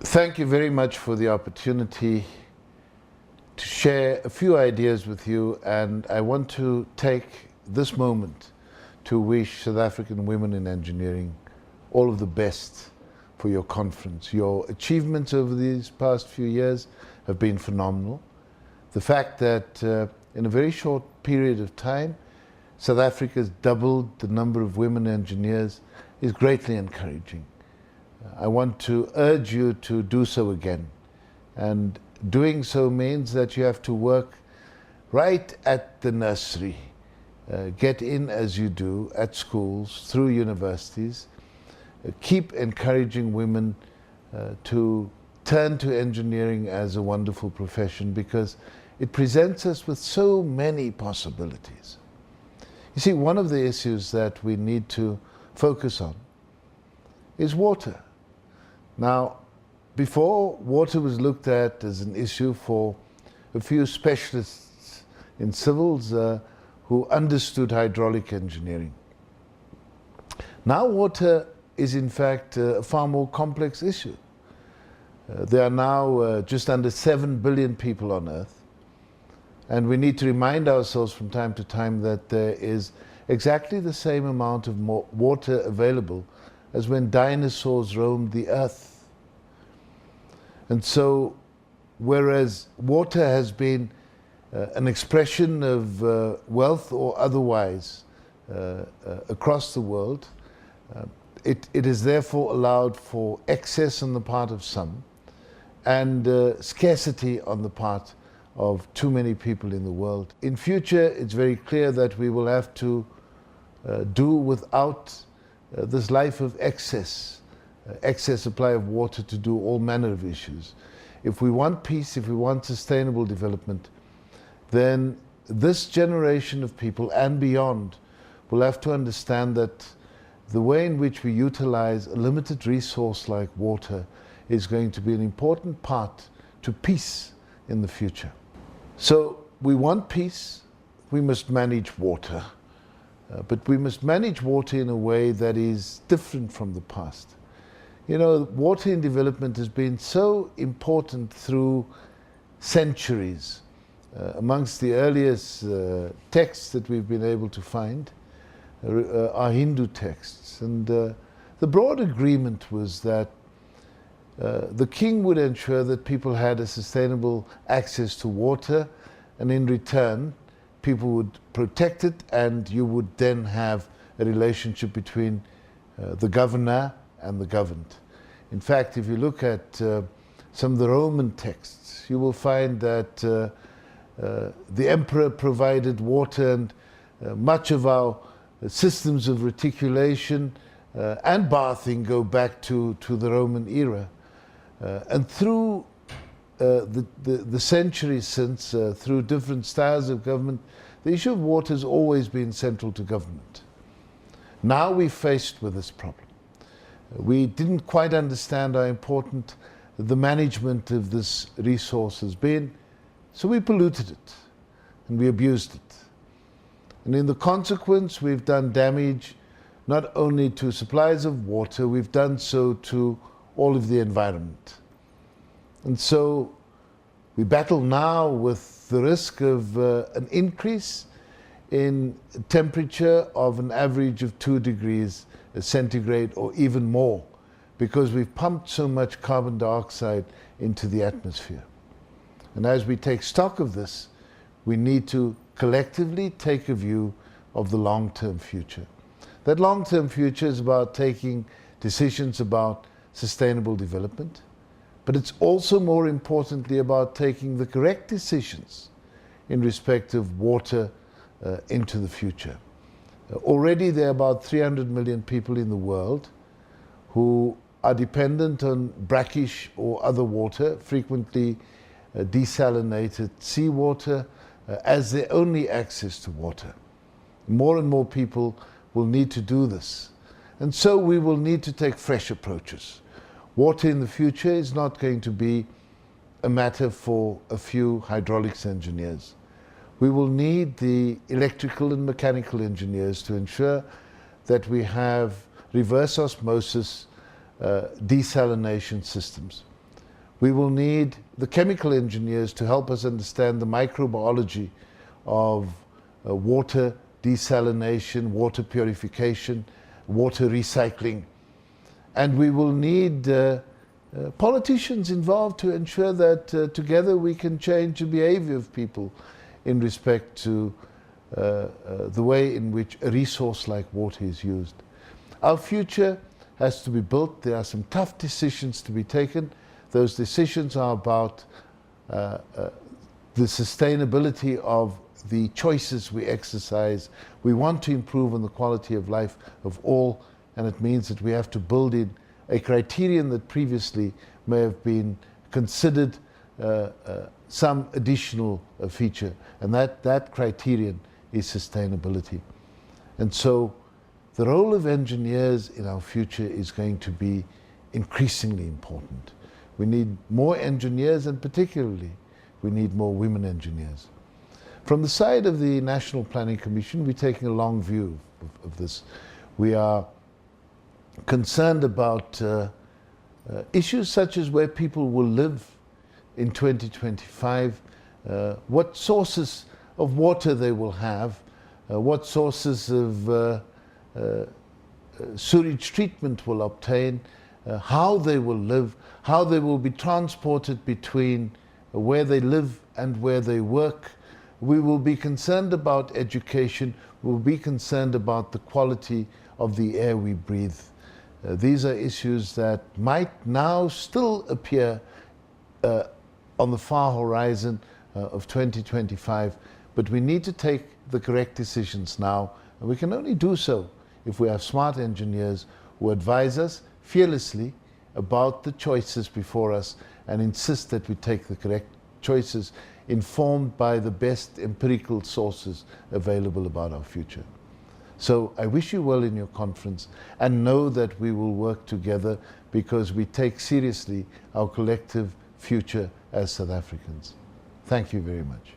Thank you very much for the opportunity to share a few ideas with you, and I want to take this moment to wish South African women in engineering all of the best for your conference. Your achievements over these past few years have been phenomenal. The fact that in a very short period of time, South Africa has doubled the number of women engineers is greatly encouraging. I want to urge you to do so again. And doing so means that you have to work right at the nursery. Get in as you do at schools, through universities. Keep encouraging women to turn to engineering as a wonderful profession, because it presents us with so many possibilities. You see, one of the issues that we need to focus on is water. Now, before, water was looked at as an issue for a few specialists in civils who understood hydraulic engineering. Now water is in fact a far more complex issue. There are now just under 7 billion people on Earth, and we need to remind ourselves from time to time that there is exactly the same amount of water available as when dinosaurs roamed the Earth. And so, whereas water has been an expression of wealth or otherwise across the world, it is therefore allowed for excess on the part of some and scarcity on the part of too many people in the world. In future, it's very clear that we will have to do without this life of excess supply of water to do all manner of issues. If we want peace, if we want sustainable development, then this generation of people and beyond will have to understand that the way in which we utilize a limited resource like water is going to be an important part to peace in the future. So we want peace, we must manage water. But we must manage water in a way that is different from the past. You know, water in development has been so important through centuries. Amongst the earliest texts that we've been able to find are Hindu texts. And the broad agreement was that the king would ensure that people had a sustainable access to water, and in return, people would protect it, and you would then have a relationship between the governor and the governed. In fact, if you look at some of the Roman texts, you will find that the emperor provided water, and much of our systems of reticulation and bathing go back to the Roman era. And through the centuries since, through different styles of government, the issue of water has always been central to government. Now we're faced with this problem. We didn't quite understand how important the management of this resource has been, so we polluted it and we abused it. And in the consequence, we've done damage not only to supplies of water, we've done so to all of the environment. And so we battle now with the risk of an increase in temperature of an average of 2 degrees centigrade or even more, because we've pumped so much carbon dioxide into the atmosphere. And as we take stock of this, we need to collectively take a view of the long-term future. That long-term future is about taking decisions about sustainable development, but it's also more importantly about taking the correct decisions in respect of water into the future. Already there are about 300 million people in the world who are dependent on brackish or other water, frequently desalinated seawater, as their only access to water. More and more people will need to do this. And so we will need to take fresh approaches. Water in the future is not going to be a matter for a few hydraulics engineers. We will need the electrical and mechanical engineers to ensure that we have reverse osmosis desalination systems. We will need the chemical engineers to help us understand the microbiology of water desalination, water purification, water recycling. And we will need politicians involved to ensure that together we can change the behavior of people in respect to the way in which a resource like water is used. Our future has to be built. There are some tough decisions to be taken. Those decisions are about the sustainability of the choices we exercise. We want to improve on the quality of life of all, and it means that we have to build in a criterion that previously may have been considered some additional feature, and that criterion is sustainability. And so the role of engineers in our future is going to be increasingly important. We need more engineers, and particularly we need more women engineers. From the side of the National Planning Commission, we're taking a long view of this. We are concerned about issues such as where people will live in 2025, what sources of water they will have, what sources of sewage treatment will obtain, how they will live, how they will be transported between where they live and where they work. We will be concerned about education. We'll be concerned about the quality of the air we breathe. These are issues that might now still appear on the far horizon of 2025, but we need to take the correct decisions now, and we can only do so if we have smart engineers who advise us fearlessly about the choices before us and insist that we take the correct choices informed by the best empirical sources available about our future. So I wish you well in your conference, and know that we will work together because we take seriously our collective future as South Africans. Thank you very much.